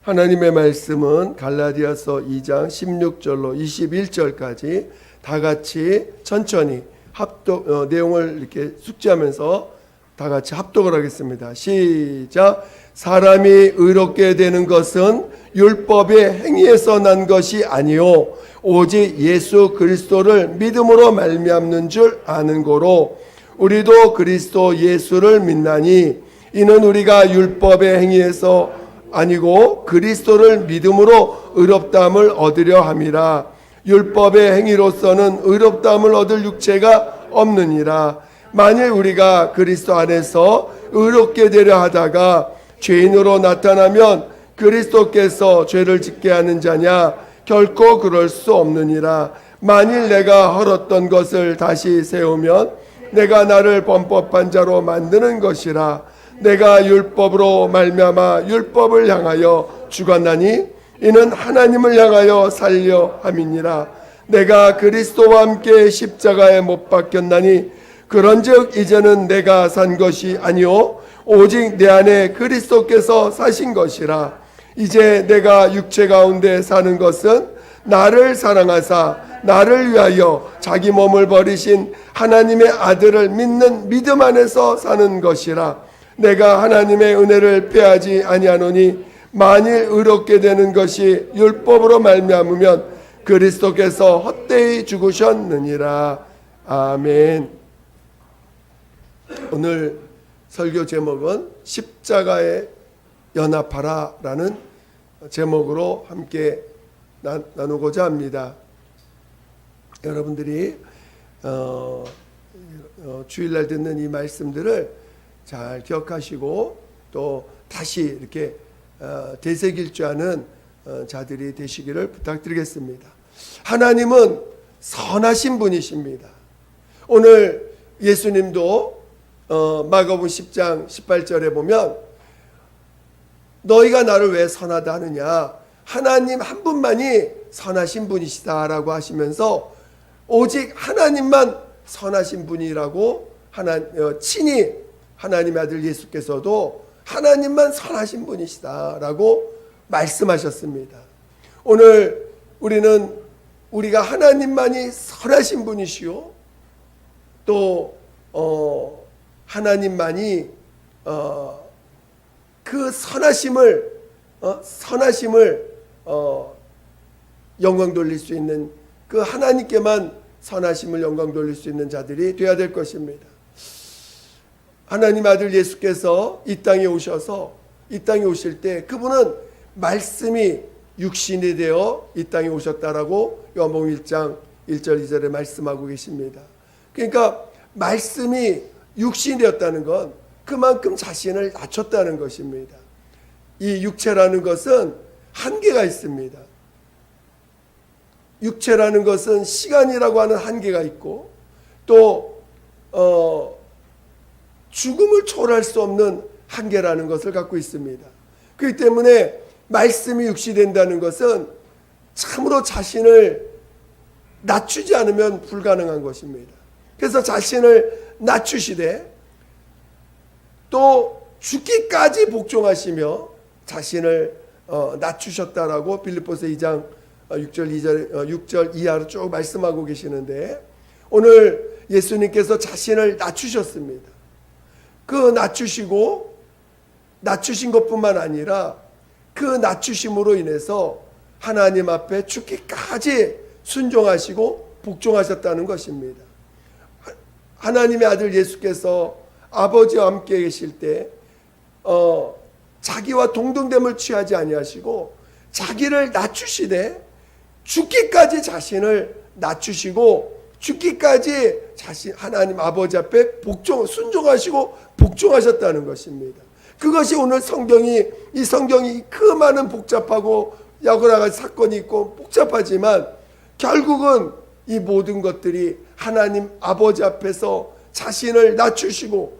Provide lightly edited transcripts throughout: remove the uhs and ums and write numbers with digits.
하나님의 말씀은 갈라디아서 2장 16절로 21절까지 다 같이 천천히 내용을 이렇게 숙지하면서 다 같이 합독을 하겠습니다. 시작. 사람이 의롭게 되는 것은 율법의 행위에서 난 것이 아니요 오직 예수 그리스도를 믿음으로 말미암는 줄 아는 고로 우리도 그리스도 예수를 믿나니 이는 우리가 율법의 행위에서 아니고 그리스도를 믿음으로 의롭다함을 얻으려 함이라. 율법의 행위로서는 의롭다함을 얻을 육체가 없느니라. 만일 우리가 그리스도 안에서 의롭게 되려 하다가 죄인으로 나타나면 그리스도께서 죄를 짓게 하는 자냐? 결코 그럴 수 없느니라. 만일 내가 헐었던 것을 다시 세우면 내가 나를 범법한 자로 만드는 것이라. 내가 율법으로 말미암아 율법을 향하여 죽었나니 이는 하나님을 향하여 살려 함이니라. 내가 그리스도와 함께 십자가에 못 박혔나니 그런즉 이제는 내가 산 것이 아니요 오직 내 안에 그리스도께서 사신 것이라. 이제 내가 육체 가운데 사는 것은 나를 사랑하사 나를 위하여 자기 몸을 버리신 하나님의 아들을 믿는 믿음 안에서 사는 것이라. 내가 하나님의 은혜를 패하지 아니하노니 만일 의롭게 되는 것이 율법으로 말미암으면 그리스도께서 헛되이 죽으셨느니라. 아멘. 오늘 설교 제목은 십자가에 연합하라 라는 제목으로 함께 나누고자 합니다. 여러분들이 주일날 듣는 이 말씀들을 잘 기억하시고 또 다시 이렇게 되새길주하는 자들이 되시기를 부탁드리겠습니다. 하나님은 선하신 분이십니다. 오늘 예수님도 마가복음 10장 18절에 보면 너희가 나를 왜 선하다 하느냐, 하나님 한 분만이 선하신 분이시다라고 하시면서 오직 하나님만 선하신 분이라고 친히 하나님의 아들 예수께서도 하나님만 선하신 분이시다라고 말씀하셨습니다. 오늘 우리가 하나님만이 선하신 분이시요 또 하나님만이 그 선하심을 영광 돌릴 수 있는 그 하나님께만 선하심을 영광 돌릴 수 있는 자들이 되어야 될 것입니다. 하나님 아들 예수께서 이 땅에 오실 때 그분은 말씀이 육신이 되어 이 땅에 오셨다라고 요한복음 1장 1절 2절에 말씀하고 계십니다. 그러니까 말씀이 육신이 되었다는 건 그만큼 자신을 낮췄다는 것입니다. 이 육체라는 것은 한계가 있습니다. 육체라는 것은 시간이라고 하는 한계가 있고 또 죽음을 초월할 수 없는 한계라는 것을 갖고 있습니다. 그렇기 때문에 말씀이 육시된다는 것은 참으로 자신을 낮추지 않으면 불가능한 것입니다. 그래서 자신을 낮추시되 또 죽기까지 복종하시며 자신을 낮추셨다라고 빌립보서 2장 6절 이하로 쭉 말씀하고 계시는데 오늘 예수님께서 자신을 낮추셨습니다. 그 낮추신 것뿐만 아니라 그 낮추심으로 인해서 하나님 앞에 죽기까지 순종하시고 복종하셨다는 것입니다. 하나님의 아들 예수께서 아버지와 함께 계실 때 자기와 동등됨을 취하지 아니하시고 자기를 낮추시되 죽기까지 자신을 낮추시고 죽기까지 하나님 아버지 앞에 순종하시고 복종하셨다는 것입니다. 그것이 오늘 이 성경이 그 많은 복잡하고 여러 가지 사건이 있고 복잡하지만 결국은 이 모든 것들이 하나님 아버지 앞에서 자신을 낮추시고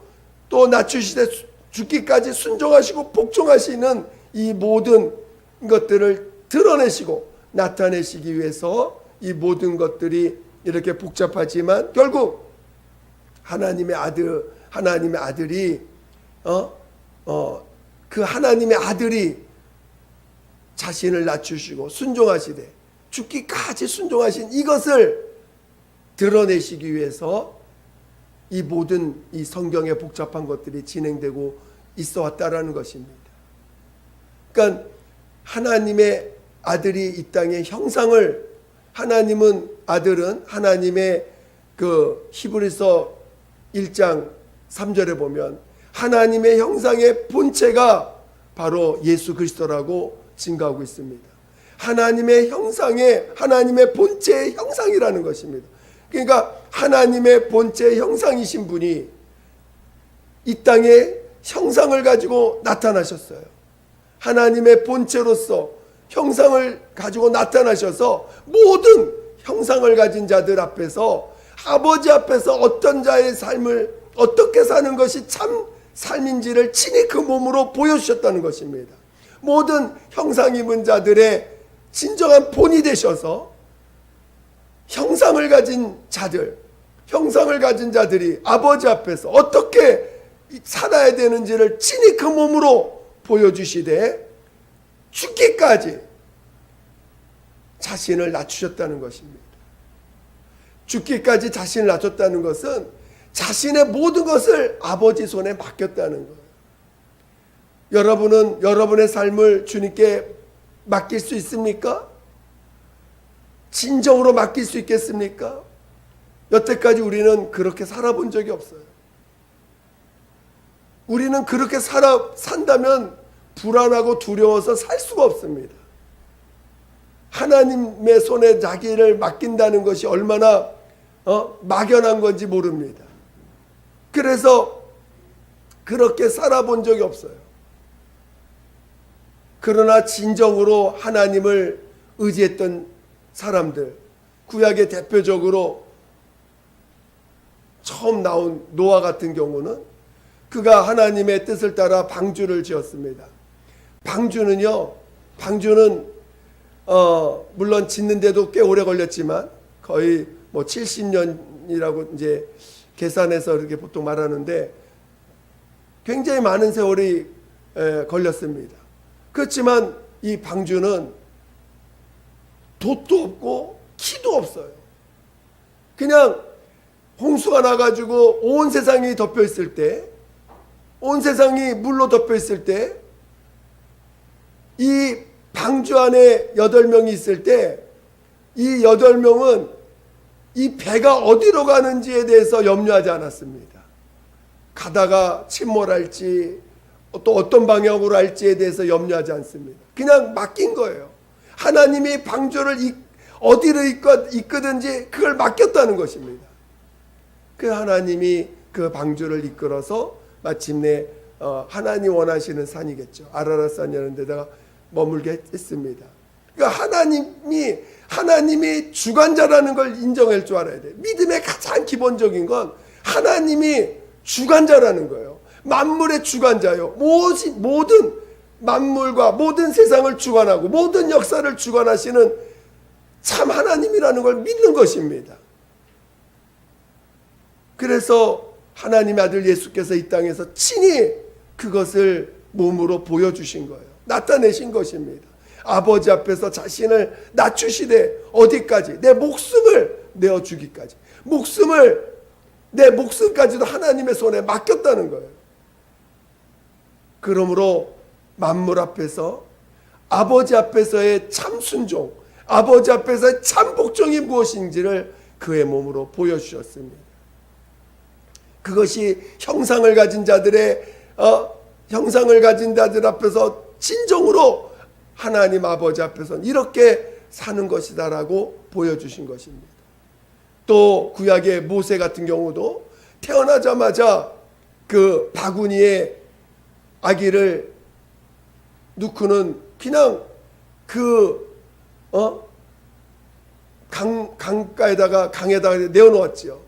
또 낮추시되 죽기까지 순종하시고 복종하시는 이 모든 것들을 드러내시고 나타내시기 위해서 이 모든 것들이 이렇게 복잡하지만 결국 하나님의 아들이 그 하나님의 아들이 자신을 낮추시고 순종하시되 죽기까지 순종하신 이것을 드러내시기 위해서 이 모든 이 성경의 복잡한 것들이 진행되고 있어 왔다라는 것입니다. 그러니까 하나님의 아들이 이 땅의 형상을, 아들은 하나님의 그 히브리서 1장 3절에 보면 하나님의 형상의 본체가 바로 예수 그리스도라고 증거하고 있습니다. 하나님의 본체의 형상이라는 것입니다. 그러니까 하나님의 본체의 형상이신 분이 이 땅에 형상을 가지고 나타나셨어요. 하나님의 본체로서 형상을 가지고 나타나셔서 모든 형상을 가진 자들 앞에서, 아버지 앞에서 어떤 자의 삶을 어떻게 사는 것이 참 삶인지를 친히 그 몸으로 보여주셨다는 것입니다. 모든 형상 입은 자들의 진정한 본이 되셔서 형상을 가진 자들이 아버지 앞에서 어떻게 살아야 되는지를 친히 그 몸으로 보여주시되 죽기까지 자신을 낮추셨다는 것입니다. 죽기까지 자신을 낮췄다는 것은 자신의 모든 것을 아버지 손에 맡겼다는 거예요. 여러분은 여러분의 삶을 주님께 맡길 수 있습니까? 진정으로 맡길 수 있겠습니까? 여태까지 우리는 그렇게 살아본 적이 없어요. 우리는 그렇게 산다면 불안하고 두려워서 살 수가 없습니다. 하나님의 손에 자기를 맡긴다는 것이 얼마나 막연한 건지 모릅니다. 그래서 그렇게 살아본 적이 없어요. 그러나 진정으로 하나님을 의지했던 사람들, 구약의 대표적으로 처음 나온 노아 같은 경우는 그가 하나님의 뜻을 따라 방주를 지었습니다. 방주는 물론 짓는데도 꽤 오래 걸렸지만 거의 70년이라고 이제 계산해서 이렇게 보통 말하는데 굉장히 많은 세월이 걸렸습니다. 그렇지만 이 방주는 돛도 없고 키도 없어요. 그냥 홍수가 나가지고 온 세상이 덮여 있을 때, 온 세상이 물로 덮여 있을 때, 이 방주 안에 8명이 있을 때, 이 8명은 이 배가 어디로 가는지에 대해서 염려하지 않았습니다. 가다가 침몰할지 또 어떤 방향으로 할지에 대해서 염려하지 않습니다. 그냥 맡긴 거예요. 하나님이 방주를 어디로 이끄든지 그걸 맡겼다는 것입니다. 그 하나님이 그 방주를 이끌어서 마침내 하나님 원하시는 산이겠죠. 아라랏산이라는 데다가 머물게 했습니다. 그러니까 하나님이 주관자라는 걸 인정할 줄 알아야 돼요. 믿음의 가장 기본적인 건 하나님이 주관자라는 거예요. 만물의 주관자요. 모든 만물과 모든 세상을 주관하고 모든 역사를 주관하시는 참 하나님이라는 걸 믿는 것입니다. 그래서 하나님의 아들 예수께서 이 땅에서 친히 그것을 몸으로 보여주신 거예요. 나타내신 것입니다. 아버지 앞에서 자신을 낮추시되 어디까지? 내 목숨을 내어주기까지. 내 목숨까지도 하나님의 손에 맡겼다는 거예요. 그러므로 만물 앞에서, 아버지 앞에서의 참 순종, 아버지 앞에서의 참 복종이 무엇인지를 그의 몸으로 보여주셨습니다. 그것이 형상을 가진 자들 앞에서 진정으로 하나님 아버지 앞에서는 이렇게 사는 것이다라고 보여주신 것입니다. 또 구약의 모세 같은 경우도 태어나자마자 그 바구니에 아기를 넣고는 그냥 강에다가 내어놓았지요.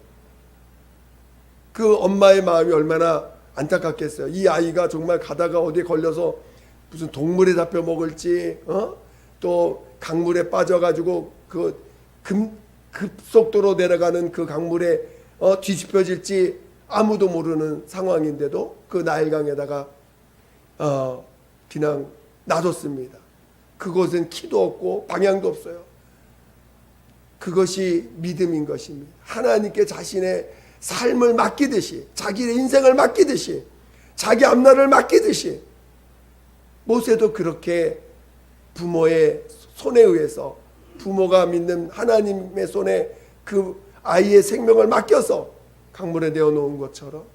그 엄마의 마음이 얼마나 안타깝겠어요. 이 아이가 정말 가다가 어디에 걸려서 무슨 동물에 잡혀 먹을지, 또 강물에 빠져가지고 그 급속도로 내려가는 그 강물에 뒤집혀질지 아무도 모르는 상황인데도 그 나일강에다가 그냥 놔뒀습니다. 그곳은 키도 없고 방향도 없어요. 그것이 믿음인 것입니다. 하나님께 자신의 삶을 맡기듯이, 자기의 인생을 맡기듯이, 자기 앞날을 맡기듯이, 모세도 그렇게 부모의 손에 의해서, 부모가 믿는 하나님의 손에 그 아이의 생명을 맡겨서 강물에 내어놓은 것처럼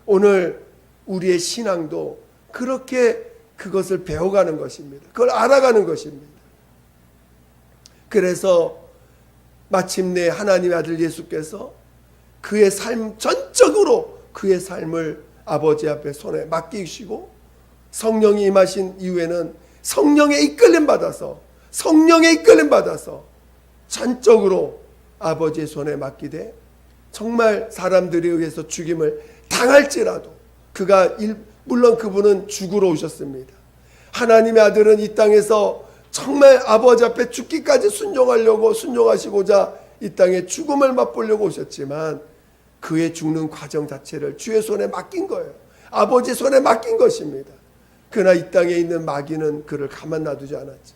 오늘 우리의 신앙도 그렇게 그것을 배워가는 것입니다. 그걸 알아가는 것입니다. 그래서 마침내 하나님의 아들 예수께서 그의 삶 전적으로 그의 삶을 아버지 앞에 손에 맡기시고 성령이 임하신 이후에는 성령의 이끌림 받아서 전적으로 아버지의 손에 맡기되 정말 사람들에 의해서 죽임을 당할지라도 물론 그분은 죽으러 오셨습니다. 하나님의 아들은 이 땅에서 정말 아버지 앞에 죽기까지 순종하시고자 이 땅에 죽음을 맛보려고 오셨지만 그의 죽는 과정 자체를 주의 손에 맡긴 거예요. 아버지의 손에 맡긴 것입니다. 그러나 이 땅에 있는 마귀는 그를 가만 놔두지 않았죠.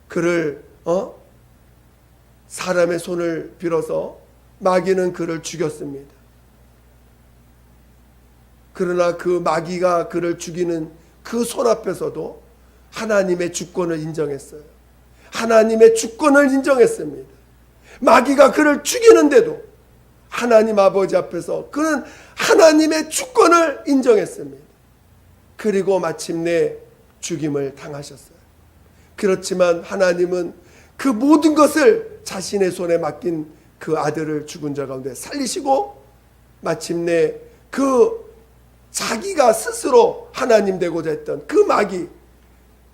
그를 사람의 손을 빌어서 마귀는 그를 죽였습니다. 그러나 그 마귀가 그를 죽이는 그 손 앞에서도 하나님의 주권을 인정했어요. 하나님의 주권을 인정했습니다. 마귀가 그를 죽이는데도 하나님 아버지 앞에서 그는 하나님의 주권을 인정했습니다. 그리고 마침내 죽임을 당하셨어요. 그렇지만 하나님은 그 모든 것을 자신의 손에 맡긴 그 아들을 죽은 자 가운데 살리시고 마침내 그 자기가 스스로 하나님 되고자 했던 그 마귀,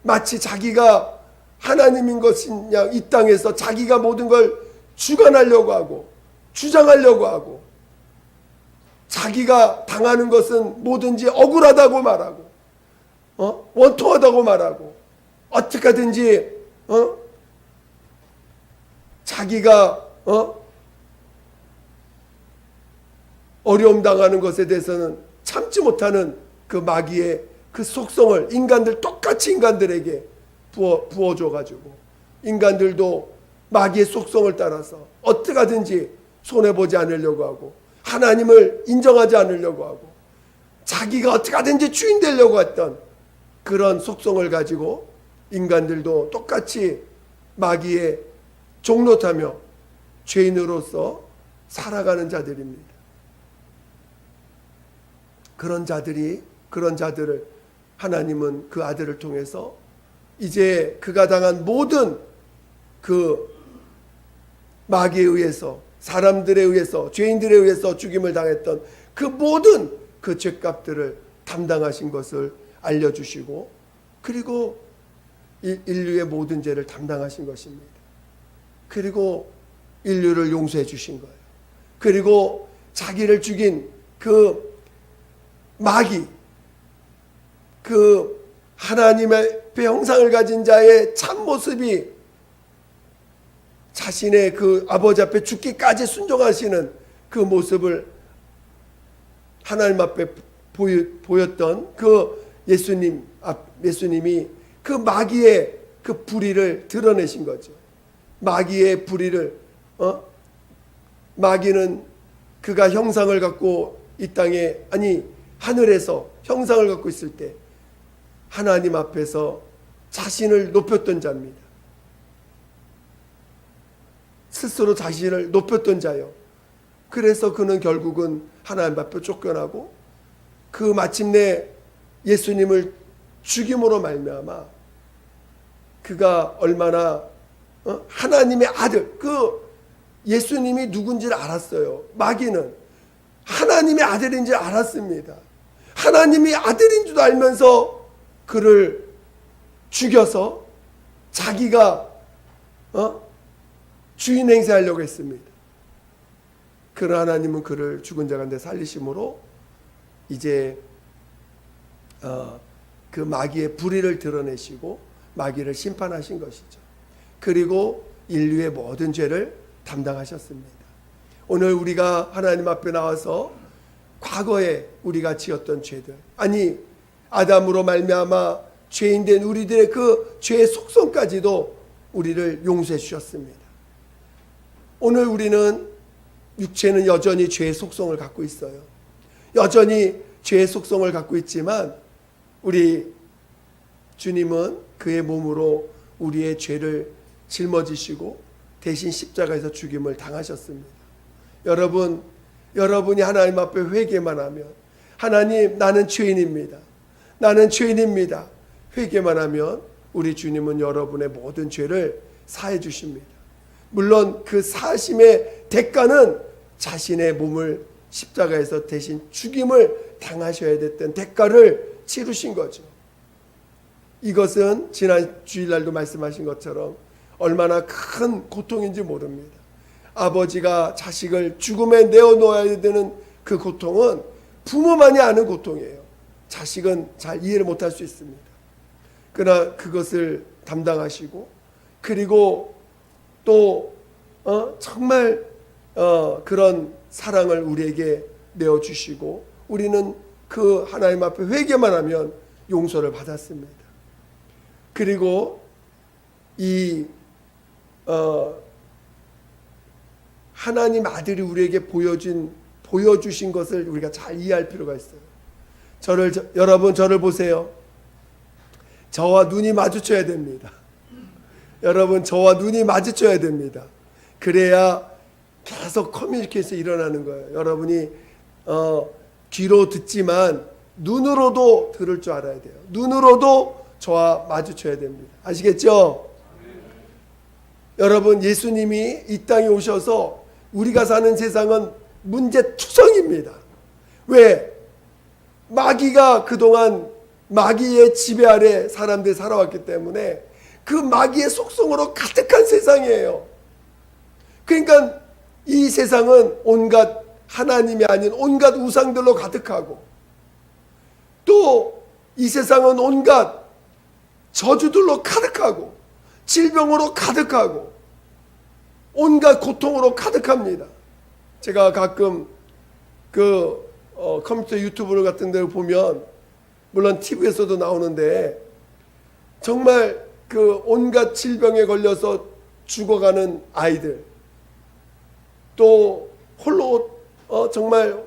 마치 자기가 하나님인 것이냐 이 땅에서 자기가 모든 걸 주관하려고 하고 주장하려고 하고 자기가 당하는 것은 뭐든지 억울하다고 말하고 원통하다고 말하고 어떻게 하든지 자기가 어려움 당하는 것에 대해서는 참지 못하는 그 마귀의 그 속성을 똑같이 인간들에게 부어줘가지고 인간들도 마귀의 속성을 따라서 어떻게 하든지 손해보지 않으려고 하고 하나님을 인정하지 않으려고 하고 자기가 어떻게 하든지 주인 되려고 했던 그런 속성을 가지고 인간들도 똑같이 마귀의 종노타며 죄인으로서 살아가는 자들입니다. 그런 자들을 하나님은 그 아들을 통해서 이제 그가 당한 모든 그 마귀에 의해서 사람들에 의해서 죄인들에 의해서 죽임을 당했던 그 모든 그 죄값들을 담당하신 것을 알려주시고 그리고 인류의 모든 죄를 담당하신 것입니다. 그리고 인류를 용서해 주신 거예요. 그리고 자기를 죽인 그 마귀, 그 하나님의 형상을 가진 자의 참모습이 자신의 그 아버지 앞에 죽기까지 순종하시는 그 모습을 하나님 앞에 보였던 그 예수님이 그 마귀의 그 불의를 드러내신 거죠. 마귀의 불의를 마귀는 그가 형상을 갖고 이 땅에 하늘에서 형상을 갖고 있을 때 하나님 앞에서 자신을 높였던 자입니다. 스스로 자신을 높였던 자요. 그래서 그는 결국은 하나님 앞에 쫓겨나고 그 마침내 예수님을 죽임으로 말미암아 그가 얼마나 하나님의 아들, 그 예수님이 누군지를 알았어요. 마귀는 하나님의 아들인 줄 알았습니다. 하나님이 아들인 줄 알면서 그를 죽여서 자기가 주인 행세하려고 했습니다. 그러나 하나님은 그를 죽은 자 가운데 살리심으로 이제 그 마귀의 불의를 드러내시고 마귀를 심판하신 것이죠. 그리고 인류의 모든 죄를 담당하셨습니다. 오늘 우리가 하나님 앞에 나와서 과거에 우리가 지었던 죄들, 아담으로 말미암아 죄인된 우리들의 그 죄의 속성까지도 우리를 용서해 주셨습니다. 오늘 우리는 육체는 여전히 죄의 속성을 갖고 있어요. 여전히 죄의 속성을 갖고 있지만 우리 주님은 그의 몸으로 우리의 죄를 짊어지시고 대신 십자가에서 죽임을 당하셨습니다. 여러분이 하나님 앞에 회개만 하면, 하나님 나는 죄인입니다, 나는 죄인입니다, 회개만 하면 우리 주님은 여러분의 모든 죄를 사해 주십니다. 물론 그 사심의 대가는 자신의 몸을 십자가에서 대신 죽임을 당하셔야 됐던 대가를 치르신 거죠. 이것은 지난 주일날도 말씀하신 것처럼 얼마나 큰 고통인지 모릅니다. 아버지가 자식을 죽음에 내어놓아야 되는 그 고통은 부모만이 아는 고통이에요. 자식은 잘 이해를 못할 수 있습니다. 그러나 그것을 담당하시고, 그리고 또 정말 그런 사랑을 우리에게 내어주시고, 우리는 그 하나님 앞에 회개만 하면 용서를 받았습니다. 그리고 이 하나님 아들이 우리에게 보여주신 것을 우리가 잘 이해할 필요가 있어요. 여러분 저를 보세요. 저와 눈이 마주쳐야 됩니다. 여러분 저와 눈이 마주쳐야 됩니다. 그래야 계속 커뮤니케이션이 일어나는 거예요. 여러분이 귀로 듣지만 눈으로도 들을 줄 알아야 돼요. 눈으로도 저와 마주쳐야 됩니다. 아시겠죠? 여러분 예수님이 이 땅에 오셔서 우리가 사는 세상은 문제투성입니다. 왜? 마귀가 그동안 마귀의 지배 아래 사람들이 살아왔기 때문에 그 마귀의 속성으로 가득한 세상이에요. 그러니까 이 세상은 온갖 하나님이 아닌 온갖 우상들로 가득하고, 또 이 세상은 온갖 저주들로 가득하고 질병으로 가득하고 온갖 고통으로 가득합니다. 제가 가끔 컴퓨터 유튜브 같은 데를 보면, 물론 TV에서도 나오는데, 정말 그 온갖 질병에 걸려서 죽어가는 아이들, 또 홀로 정말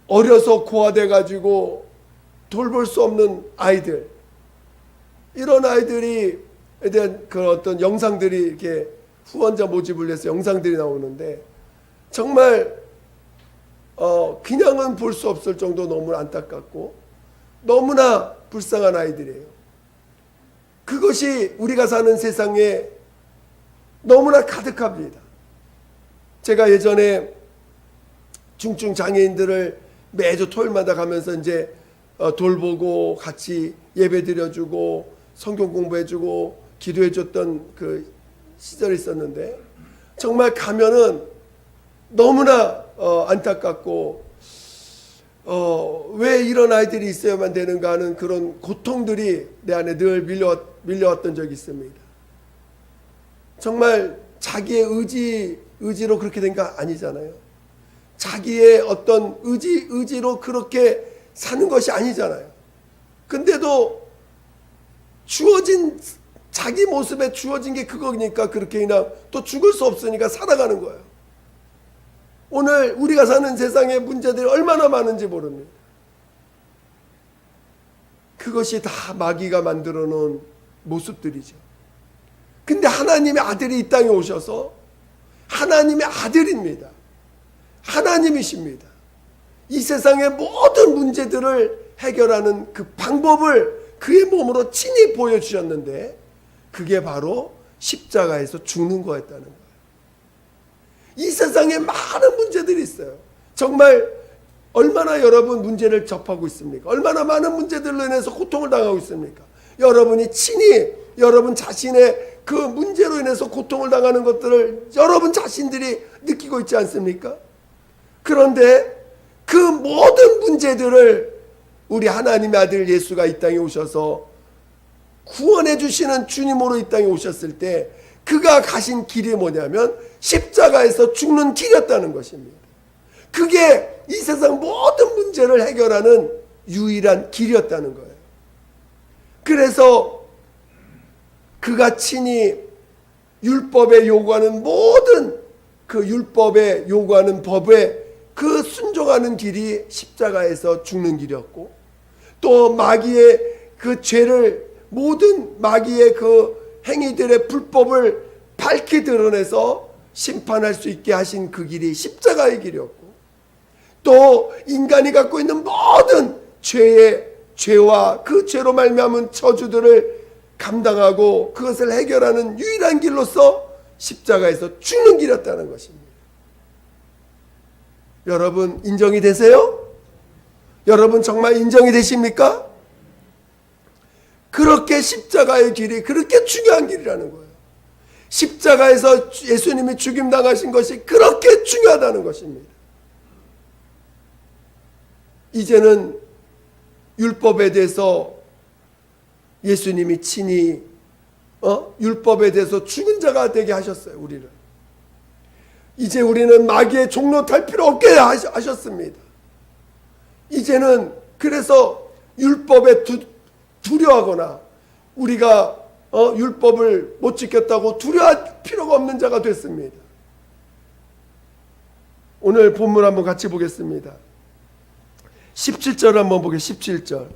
어려서 고아돼 가지고 돌볼 수 없는 아이들, 이런 아이들이 에 대한 그 어떤 영상들이 이렇게 후원자 모집을 해서 영상들이 나오는데, 정말 그냥은 볼 수 없을 정도 너무 안타깝고 너무나 불쌍한 아이들이에요. 그것이 우리가 사는 세상에 너무나 가득합니다. 제가 예전에 중증 장애인들을 매주 토요일마다 가면서 이제 돌보고 같이 예배 드려주고 성경 공부해주고 기도해줬던 그 시절이 있었는데, 정말 가면은 너무나 안타깝고 왜 이런 아이들이 있어야만 되는가 하는 그런 고통들이 내 안에 늘 밀려왔던 적이 있습니다. 정말 자기의 의지로 그렇게 된 거 아니잖아요. 자기의 어떤 의지로 그렇게 사는 것이 아니잖아요. 근데도 자기 모습에 주어진 게 그거니까 그렇게 그냥 또 죽을 수 없으니까 살아가는 거예요. 오늘 우리가 사는 세상의 문제들이 얼마나 많은지 모릅니다. 그것이 다 마귀가 만들어 놓은 모습들이죠. 근데 하나님의 아들이 이 땅에 오셔서, 하나님의 아들입니다. 하나님이십니다. 이 세상의 모든 문제들을 해결하는 그 방법을 그의 몸으로 친히 보여주셨는데, 그게 바로 십자가에서 죽는 거였다는 거예요. 이 세상에 많은 문제들이 있어요. 정말 얼마나 여러분 문제를 접하고 있습니까? 얼마나 많은 문제들로 인해서 고통을 당하고 있습니까? 여러분이 친히 여러분 자신의 그 문제로 인해서 고통을 당하는 것들을 여러분 자신들이 느끼고 있지 않습니까? 그런데 그 모든 문제들을 우리 하나님의 아들 예수가 이 땅에 오셔서 구원해 주시는 주님으로 이 땅에 오셨을 때, 그가 가신 길이 뭐냐면 십자가에서 죽는 길이었다는 것입니다. 그게 이 세상 모든 문제를 해결하는 유일한 길이었다는 거예요. 그래서 그가 친히 율법에 요구하는 모든 그 율법에 요구하는 법에 그 순종하는 길이 십자가에서 죽는 길이었고, 또 마귀의 그 죄를, 모든 마귀의 그 행위들의 불법을 밝히 드러내서 심판할 수 있게 하신 그 길이 십자가의 길이었고, 또 인간이 갖고 있는 모든 죄와 그 죄로 말미암은 저주들을 감당하고 그것을 해결하는 유일한 길로서 십자가에서 죽는 길이었다는 것입니다. 여러분 인정이 되세요? 여러분 정말 인정이 되십니까? 그렇게 십자가의 길이 그렇게 중요한 길이라는 거예요. 십자가에서 예수님이 죽임당하신 것이 그렇게 중요하다는 것입니다. 이제는 율법에 대해서 예수님이 친히 율법에 대해서 죽은 자가 되게 하셨어요. 우리를 이제 우리는 마귀의 종로 탈 필요 없게 하셨습니다. 이제는 그래서 율법에 두려워하거나 우리가 율법을 못 지켰다고 두려워할 필요가 없는 자가 됐습니다. 오늘 본문 한번 같이 보겠습니다. 17절 한번 보겠습니다. 17절.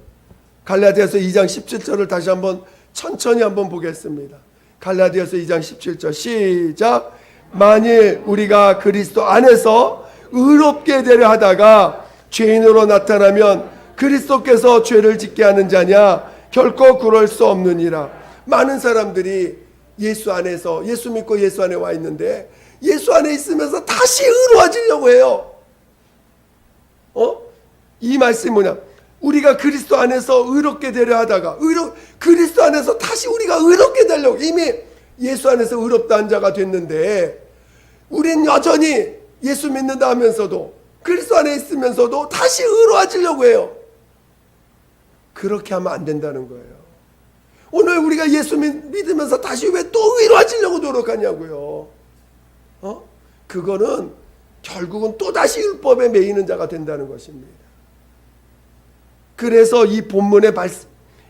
갈라디아서 2장 17절을 다시 한번 천천히 한번 보겠습니다. 갈라디아서 2장 17절 시작. 만일 우리가 그리스도 안에서 의롭게 되려 하다가 죄인으로 나타나면 그리스도께서 죄를 짓게 하는 자냐? 결코 그럴 수 없느니라. 많은 사람들이 예수 안에서, 예수 믿고 예수 안에 와 있는데 예수 안에 있으면서 다시 의로워지려고 해요. 이 말씀이 뭐냐? 우리가 그리스도 안에서 의롭게 되려 하다가 그리스도 안에서 다시 우리가 의롭게 되려고, 이미 예수 안에서 의롭다는 자가 됐는데 우린 여전히 예수 믿는다 하면서도 그리스도 안에 있으면서도 다시 의로워지려고 해요. 그렇게 하면 안 된다는 거예요. 오늘 우리가 예수 믿으면서 다시 왜 또 의로워지려고 노력하냐고요. 그거는 결국은 또다시 율법에 매이는 자가 된다는 것입니다. 그래서 이 본문의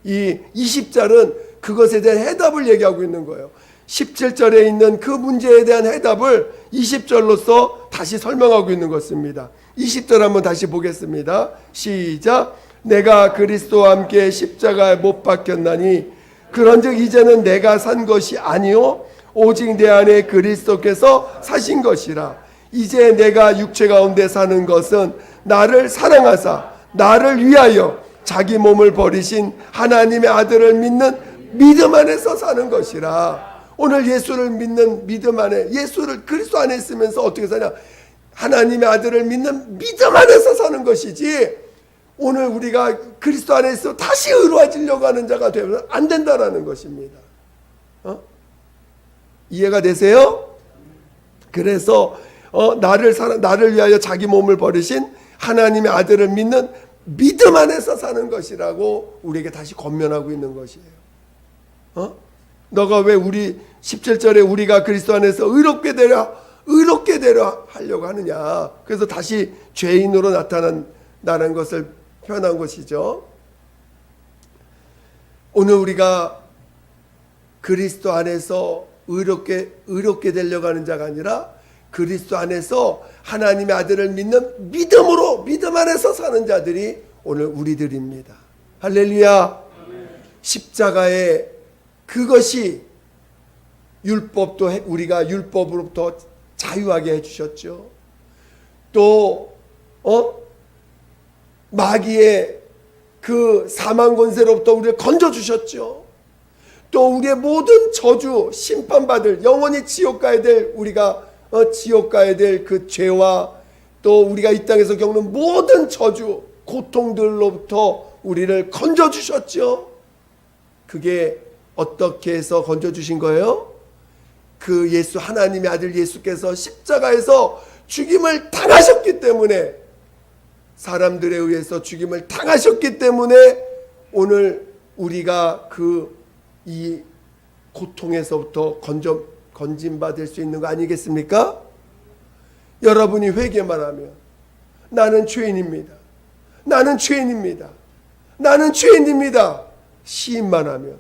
이 20절은 그것에 대한 해답을 얘기하고 있는 거예요. 17절에 있는 그 문제에 대한 해답을 20절로서 다시 설명하고 있는 것입니다. 20절 한번 다시 보겠습니다. 시작. 내가 그리스도와 함께 십자가에 못 박혔나니 그런즉 이제는 내가 산 것이 아니요 오직 내 안에 그리스도께서 사신 것이라. 이제 내가 육체 가운데 사는 것은 나를 사랑하사 나를 위하여 자기 몸을 버리신 하나님의 아들을 믿는 믿음 안에서 사는 것이라. 오늘 예수를 믿는 믿음 안에, 예수를 그리스도 안에 있으면서 어떻게 사냐? 하나님의 아들을 믿는 믿음 안에서 사는 것이지, 오늘 우리가 그리스도 안에 있어 다시 의로워지려고 하는 자가 되면 안 된다라는 것입니다. 이해가 되세요? 그래서 나를 위하여 자기 몸을 버리신 하나님의 아들을 믿는 믿음 안에서 사는 것이라고 우리에게 다시 권면하고 있는 것이에요. 너가 왜 우리 17절에 우리가 그리스도 안에서 의롭게 되려 하려고 하느냐? 그래서 다시 죄인으로 나타난다는 것을 표현한 것이죠. 오늘 우리가 그리스도 안에서 의롭게 되려고 하는 자가 아니라 그리스도 안에서 하나님의 아들을 믿는 믿음 안에서 사는 자들이 오늘 우리들입니다. 할렐루야. 십자가에 그것이 율법도 우리가 율법으로부터 자유하게 해주셨죠. 또 마귀의 그 사망 권세로부터 우리를 건져주셨죠. 또 우리의 모든 저주, 심판받을, 영원히 지옥 가야 될, 우리가 지옥 가야 될 그 죄와 또 우리가 이 땅에서 겪는 모든 저주, 고통들로부터 우리를 건져주셨죠. 그게 어떻게 해서 건져주신 거예요? 그 예수, 하나님의 아들 예수께서 십자가에서 죽임을 당하셨기 때문에, 사람들에 의해서 죽임을 당하셨기 때문에 오늘 우리가 이 고통에서부터 건짐받을 수 있는 거 아니겠습니까? 여러분이 회개만 하면 나는 죄인입니다. 시인만 하면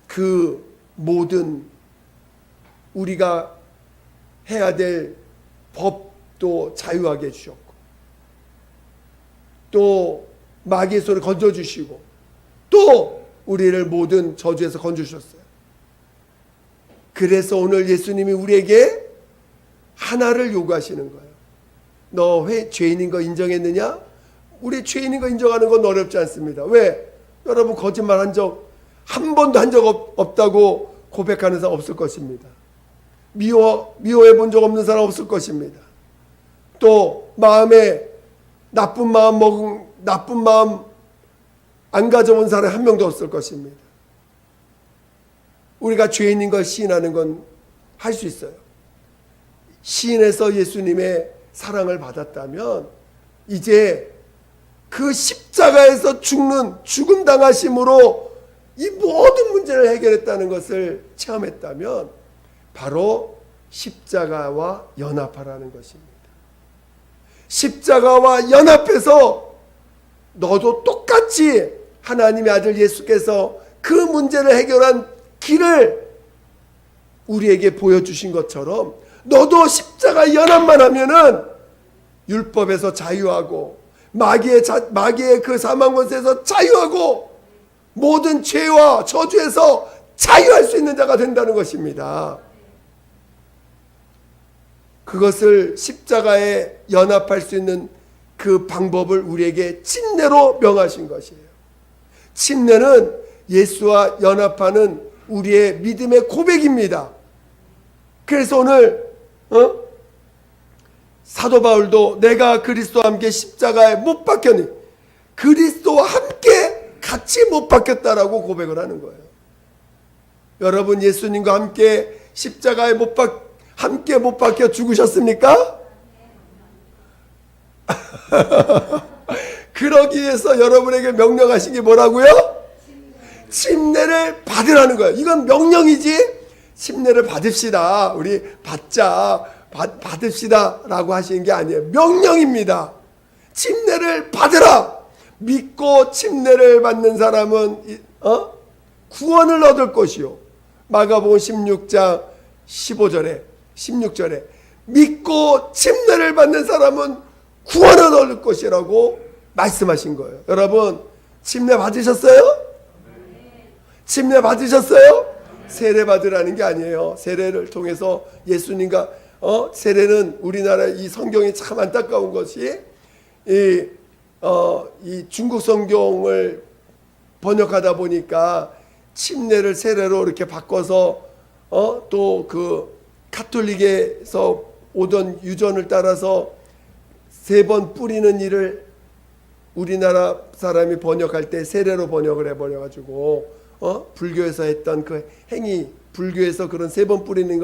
그 모든 우리가 해야 될 법도 자유하게 해주셨고 또 마귀의 손을 건져주시고 또 우리를 모든 저주에서 건져주셨어요. 그래서 오늘 예수님이 우리에게 하나를 요구하시는 거예요. 너 왜 죄인인 거 인정했느냐? 우리 죄인인 거 인정하는 건 어렵지 않습니다. 왜? 여러분 거짓말한 적 한 번도 한 적 없다고 고백하는 사람 없을 것입니다. 미워해 본 적 없는 사람 없을 것입니다. 또 마음에 나쁜 마음 안 가져온 사람 한 명도 없을 것입니다. 우리가 죄인인 걸 시인하는 건 할 수 있어요. 시인해서 예수님의 사랑을 받았다면 이제 그 십자가에서 죽음 당하심으로 이 모든 문제를 해결했다는 것을 체험했다면 바로 십자가와 연합하라는 것입니다. 십자가와 연합해서 너도 똑같이 하나님의 아들 예수께서 그 문제를 해결한 길을 우리에게 보여주신 것처럼 너도 십자가 연합만 하면은 율법에서 자유하고 마귀의 그 사망 권세에서 자유하고 모든 죄와 저주에서 자유할 수 있는 자가 된다는 것입니다. 그것을 십자가에 연합할 수 있는 그 방법을 우리에게 침례로 명하신 것이에요. 침례는 예수와 연합하는 우리의 믿음의 고백입니다. 그래서 오늘 사도 바울도 내가 그리스도와 함께 십자가에 못 박혔니 그리스도와 함께 같이 못 박혔다라고 고백을 하는 거예요. 여러분 예수님과 함께 십자가에 함께 못 박혀 죽으셨습니까? 그러기 위해서 여러분에게 명령하신 게 뭐라고요? 침례를 받으라는 거예요. 이건 명령이지 침례를 받읍시다. 우리 받읍시다 라고 하시는 게 아니에요. 명령입니다. 침례를 받으라. 믿고 침례를 받는 사람은 구원을 얻을 것이요. 마가복음 16장 16절에 믿고 침례를 받는 사람은 구원을 얻을 것이라고 말씀하신 거예요. 여러분 침례 받으셨어요? 침례 받으셨어요? 세례 받으라는 게 아니에요. 세례를 통해서 예수님과 세례는 우리나라 이 성경이 참 안타까운 것이 이 중국 성경을 번역하다 보니까 침례를 세례로 이렇게 바꿔서 또 그 가톨릭에서 오던 유전을 따라서 3번 뿌리는 일을 우리나라 사람이 번역할 때 세례로 번역을 해버려가지고 불교에서 했던 그 행위, 불교에서 그런 3번 뿌리는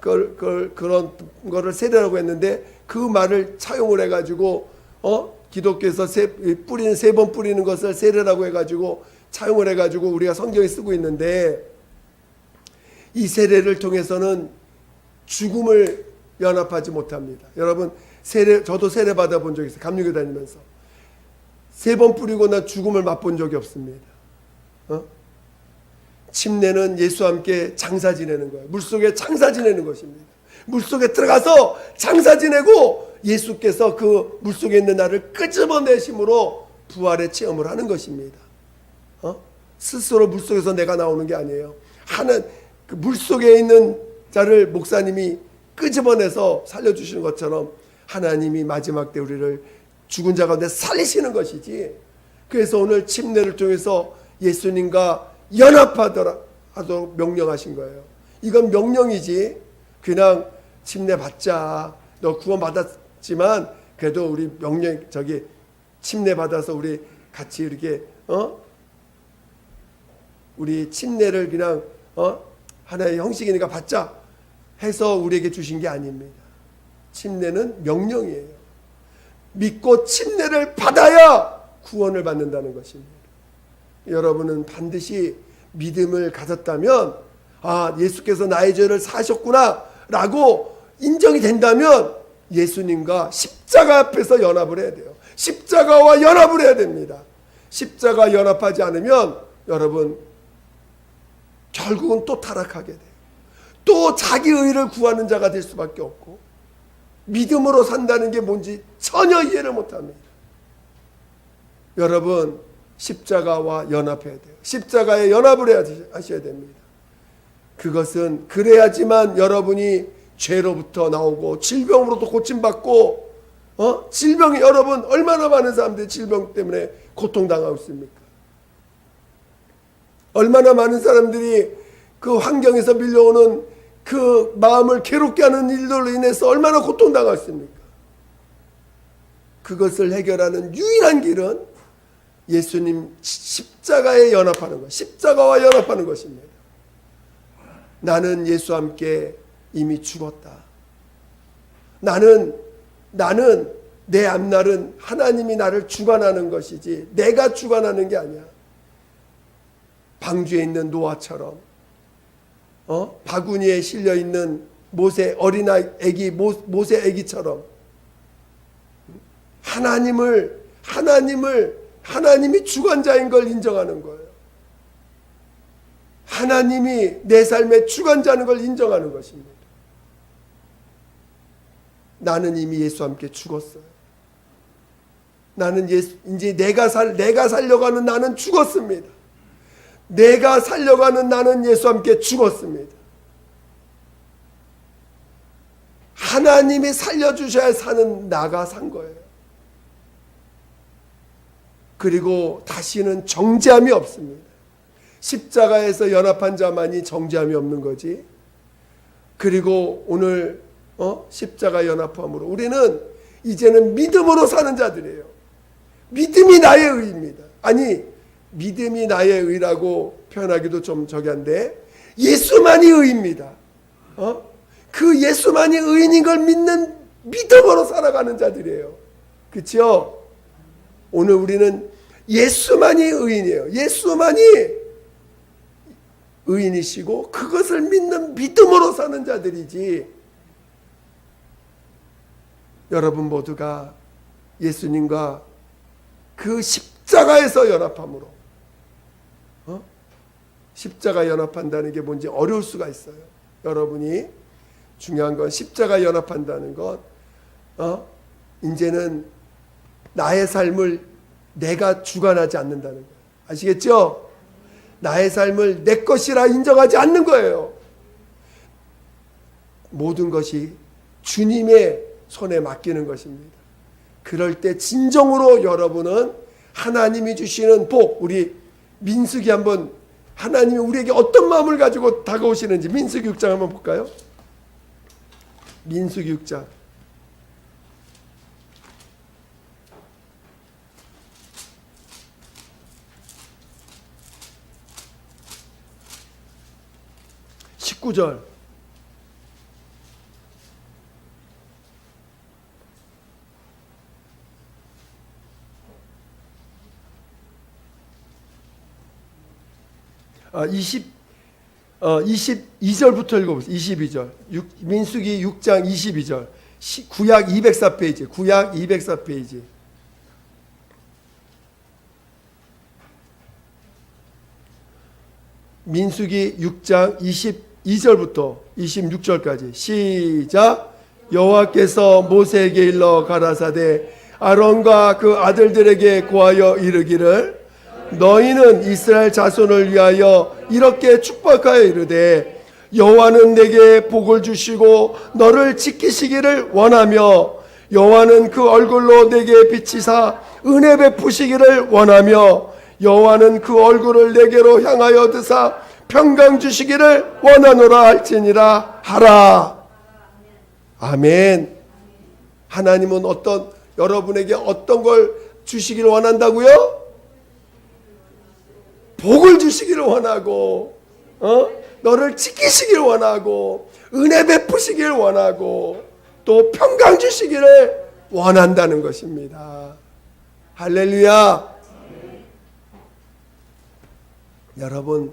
그런 거를 세례라고 했는데 그 말을 차용을 해가지고 기독교에서 뿌리는 3번 뿌리는 것을 세례라고 해가지고 차용을 해가지고 우리가 성경에 쓰고 있는데 이 세례를 통해서는 죽음을 연합하지 못합니다. 여러분 저도 세례 받아본 적이 있어요. 감리교 다니면서 3번 뿌리고 난 죽음을 맛본 적이 없습니다. 침례는 예수와 함께 장사 지내는 거예요. 물속에 장사 지내는 것입니다. 물속에 들어가서 장사 지내고 예수께서 그 물속에 있는 나를 끄집어내심으로 부활의 체험을 하는 것입니다. 스스로 물속에서 내가 나오는 게 아니에요. 그 물속에 있는 자를 목사님이 끄집어내서 살려주시는 것처럼 하나님이 마지막 때 우리를 죽은 자 가운데 살리시는 것이지. 그래서 오늘 침례를 통해서 예수님과 연합하도록 명령하신 거예요. 이건 명령이지 그냥 침례 받자. 너 구원 받았지만 그래도 우리 침례 받아서 우리 같이 이렇게 우리 침례를 그냥 하나의 형식이니까 받자 해서 우리에게 주신 게 아닙니다. 침례는 명령이에요. 믿고 침례를 받아야 구원을 받는다는 것입니다. 여러분은 반드시 믿음을 가졌다면 예수께서 나의 죄를 사셨구나 라고 인정이 된다면 예수님과 십자가 앞에서 연합을 해야 돼요. 십자가와 연합을 해야 됩니다. 십자가 연합하지 않으면 여러분 결국은 또 타락하게 돼요. 또 자기 의를 구하는 자가 될 수밖에 없고 믿음으로 산다는 게 뭔지 전혀 이해를 못합니다. 여러분 십자가와 연합해야 돼요. 십자가에 연합을 하셔야 됩니다. 그것은 그래야지만 여러분이 죄로부터 나오고 질병으로도 고침받고 질병이 여러분 얼마나 많은 사람들이 질병 때문에 고통당하고 있습니까? 얼마나 많은 사람들이 그 환경에서 밀려오는 그 마음을 괴롭게 하는 일들로 인해서 얼마나 고통당하고 있습니까? 그것을 해결하는 유일한 길은 예수님 십자가에 연합하는 것, 십자가와 연합하는 것입니다. 나는 예수와 함께 이미 죽었다. 나는 내 앞날은 하나님이 나를 주관하는 것이지 내가 주관하는 게 아니야. 방주에 있는 노아처럼 바구니에 실려 있는 모세 어린아이 애기 모세 애기처럼 하나님이 주관자인 걸 인정하는 거예요. 하나님이 내 삶의 주관자인 걸 인정하는 것입니다. 나는 이미 예수와 함께 죽었어요. 나는 이제 내가 살려가는 나는 죽었습니다. 내가 살려가는 나는 예수와 함께 죽었습니다. 하나님이 살려주셔야 사는 나가 산 거예요. 그리고 다시는 정죄함이 없습니다. 십자가에서 연합한 자만이 정죄함이 없는 거지. 그리고 오늘 십자가 연합함으로 우리는 이제는 믿음으로 사는 자들이에요. 믿음이 나의 의입니다. 아니 믿음이 나의 의라고 표현하기도 좀 저기한데 예수만이 의입니다. 그 예수만이 의인인 걸 믿는 믿음으로 살아가는 자들이에요. 그렇죠? 오늘 우리는 예수만이 의인이에요. 예수만이 의인이시고 그것을 믿는 믿음으로 사는 자들이지. 여러분 모두가 예수님과 그 십자가에서 연합함으로 십자가 연합한다는 게 뭔지 어려울 수가 있어요. 여러분이 중요한 건 십자가 연합한다는 것 이제는 나의 삶을 내가 주관하지 않는다는 거예요. 아시겠죠? 나의 삶을 내 것이라 인정하지 않는 거예요. 모든 것이 주님의 손에 맡기는 것입니다. 그럴 때 진정으로 여러분은 하나님이 주시는 복, 우리 민수기 한번 하나님이 우리에게 어떤 마음을 가지고 다가오시는지 민수기 6장 한번 볼까요? 민수기 6장. (19절) 아, 22절부터 읽어보세요. 22절. 민수기 6장 22절. 구약 204페이지. 구약 204페이지. 민수기 6장 22절부터 26절까지. 시작. 여호와께서 모세에게 일러 가라사대 아론과 그 아들들에게 고하여 이르기를 너희는 이스라엘 자손을 위하여 이렇게 축복하여 이르되 여호와는 내게 복을 주시고 너를 지키시기를 원하며 여호와는 그 얼굴로 내게 비치사 은혜 베푸시기를 원하며 여호와는 그 얼굴을 내게로 향하여 드사 평강 주시기를 원하노라 할지니라 하라. 아멘. 하나님은 여러분에게 어떤 걸 주시기를 원한다고요? 복을 주시기를 원하고 너를 지키시기를 원하고 은혜 베푸시기를 원하고 또 평강 주시기를 원한다는 것입니다. 할렐루야. 여러분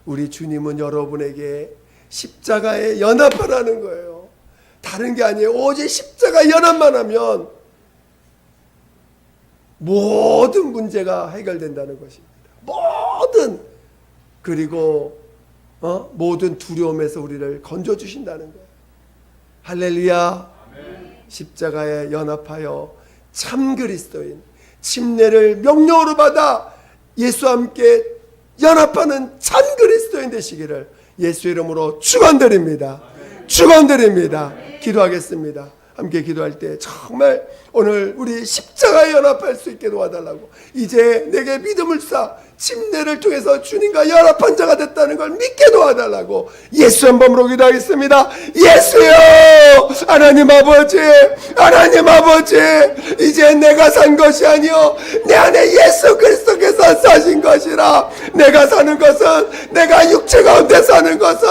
우리 주님은 여러분에게 십자가에 연합하라는 거예요. 다른 게 아니에요. 오직 십자가 연합만 하면 모든 문제가 해결된다는 것입니다. 그리고 모든 두려움에서 우리를 건져주신다는 거예요. 할렐루야. 십자가에 연합하여 참 그리스도인, 침례를 명령으로 받아 예수와 함께 연합하는 참 그리스도인 되시기를 예수 이름으로 축원드립니다. 축원드립니다. 기도하겠습니다. 함께 기도할 때 정말 오늘 우리 십자가에 연합할 수 있게 도와달라고, 이제 내게 믿음을 주사 침례를 통해서 주님과 연합한 자가 됐다는 걸 믿게 도와달라고 예수 한 번으로 기도하겠습니다. 예수여, 하나님 아버지, 하나님 아버지, 이제 내가 산 것이 아니요 내 안에 예수 그리스도께서 사신 것이라. 내가 사는 것은, 내가 육체 가운데 사는 것은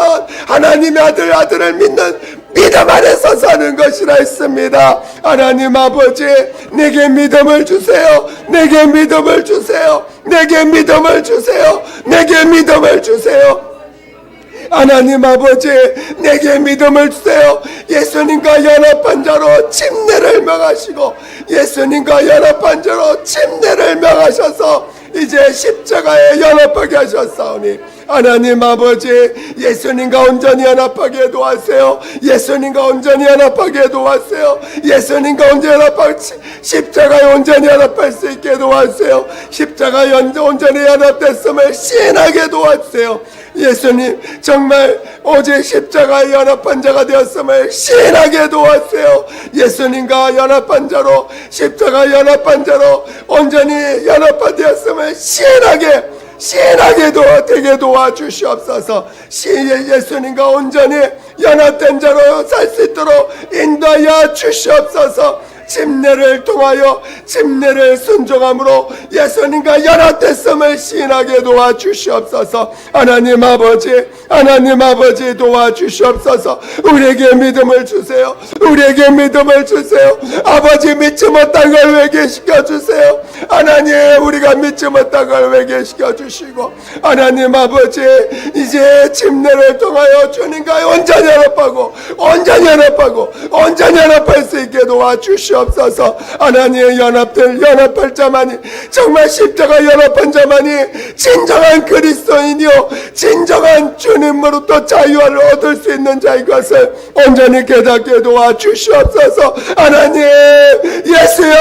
하나님의 아들을 믿는 믿음 안에서 사는 것이라 했습니다. 하나님 아버지, 내게 믿음을 주세요. 내게 믿음을 주세요. 내게 믿음을 주세요. 내게 믿음을 주세요. 하나님 아버지, 내게 믿음을 주세요. 예수님과 연합한 자로 침례를 명하시고, 예수님과 연합한 자로 침례를 명하셔서 이제 십자가에 연합하게 하셨사오니, 하나님 아버지, 예수님과 온전히 연합하게 도와주세요. 예수님과 온전히 연합하게 도와주세요. 예수님과 온전히 연합하게, 십자가에 온전히 연합할 수 있게 도와주세요. 십자가에 온전히 연합됐음을 시인하게 도와주세요. 예수님, 정말 오직 십자가에 연합한 자가 되었음을 시인하게 도와주세요. 예수님과 연합한 자로, 십자가에 연합한 자로 온전히 연합한 되었음을 시인하게 되게 도와주시옵소서. 예수님과 온전히 연합된 자로 살 수 있도록 인도하여 주시옵소서. 침례를 통하여, 침례를 순종함으로 예수님과 연합됐음을 시인하게 도와주시옵소서. 하나님 아버지, 하나님 아버지 도와주시옵소서. 우리에게 믿음을 주세요. 우리에게 믿음을 주세요. 아버지, 믿지 못한 걸 회개시켜 주세요. 하나님, 우리가 믿지 못한 걸 회개시켜 주시고, 하나님 아버지, 이제 침례를 통하여 주님과 온전히 연합하고, 온전히 연합할 수 있게 도와주시옵소서. 하나님의 연합할 자만이, 정말 십자가 연합한 자만이 진정한 그리스도인이요 진정한 주님으로부터 자유를 얻을 수 있는 자인 것을 온전히 깨닫게 도와주시옵소서. 하나님, 예수여,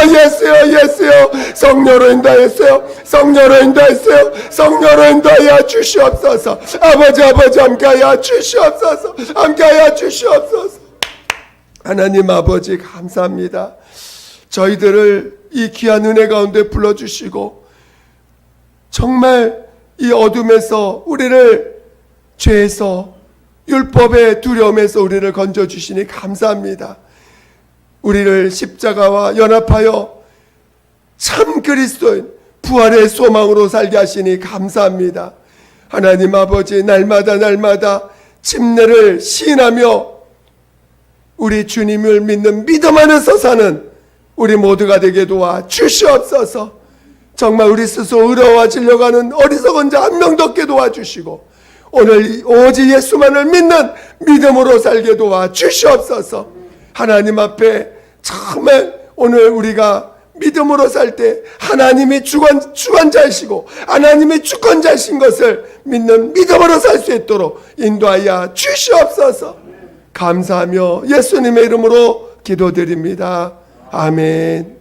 예수여, 예수여, 성령으로 인도하였어요. 성령으로 인도하였어요. 성령으로 인도하여 주시옵소서. 아버지, 아버지, 함께하여 주시옵소서. 함께하여 주시옵소서. 하나님 아버지, 감사합니다. 저희들을 이 귀한 은혜 가운데 불러주시고, 정말 이 어둠에서 우리를, 죄에서, 율법의 두려움에서 우리를 건져주시니 감사합니다. 우리를 십자가와 연합하여 참 그리스도인, 부활의 소망으로 살게 하시니 감사합니다. 하나님 아버지, 날마다 침례를 시인하며 우리 주님을 믿는 믿음 안에서 사는 우리 모두가 되게 도와 주시옵소서. 정말 우리 스스로 의로워지려고 하는 어리석은 자 한 명도 없게 도와주시고, 오늘 오직 예수만을 믿는 믿음으로 살게 도와 주시옵소서. 하나님 앞에 정말 오늘 우리가 믿음으로 살 때 하나님이 주관자이시고 하나님이 주권자이신 것을 믿는 믿음으로 살 수 있도록 인도하여 주시옵소서. 감사하며 예수님의 이름으로 기도드립니다. 아멘.